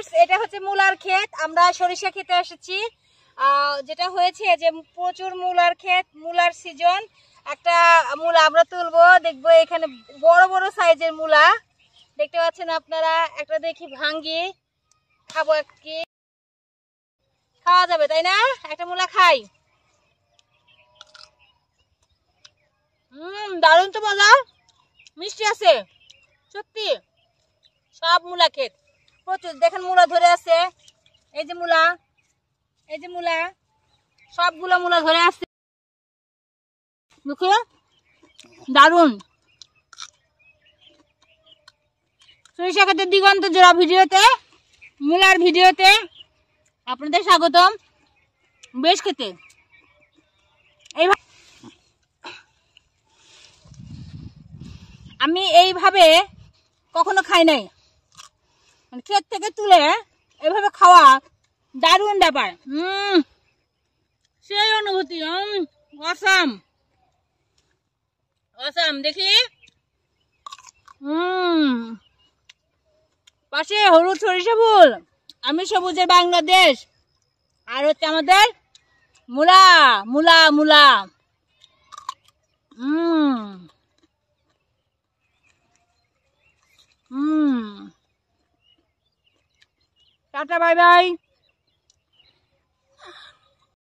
Viewers, এটা হচ্ছে মূলার ক্ষেত। আমরা সরিষা খেতে এসেছি। যেটা হয়েছে যে প্রচুর মূলার ক্ষেত, মূলার সিজন। একটা মূলা আমরা তুলবো, দেখবো এখানে বড় বড় সাইজের মূলা দেখতে পাচ্ছেন আপনারা। একটা দেখি ভাঙ্গি, খাবো কি, খাওয়া যাবে তাই না? একটা মূলা খাই। দারুণ তো মজা, মিষ্টি আছে সত্যি। সব মূলা ক্ষেত, প্রচুর দেখেন মূলা ধরে আছে। এই যে মূলা, এই যে মূলা, সবগুলো মূলা ধরে আছে। দেখো দারুণ। সরিষা ক্ষেতের দিগন্ত জোড়া ভিডিওতে, মূলার ভিডিওতে আপনাদের স্বাগতম। বেশ খেতে আমি এইভাবে কখনো খাই নাই। ক্ষেত থেকে তুলে এভাবে খাওয়া দারুণ ব্যাপার। সেই অনুভূতি অসাম অসাম। দেখি পাশে হলুদ সরিষা ফুল, আমি সবুজের বাংলাদেশ, আর হচ্ছে আমাদের মূলা মূলা মূলা। Tata, bye bye.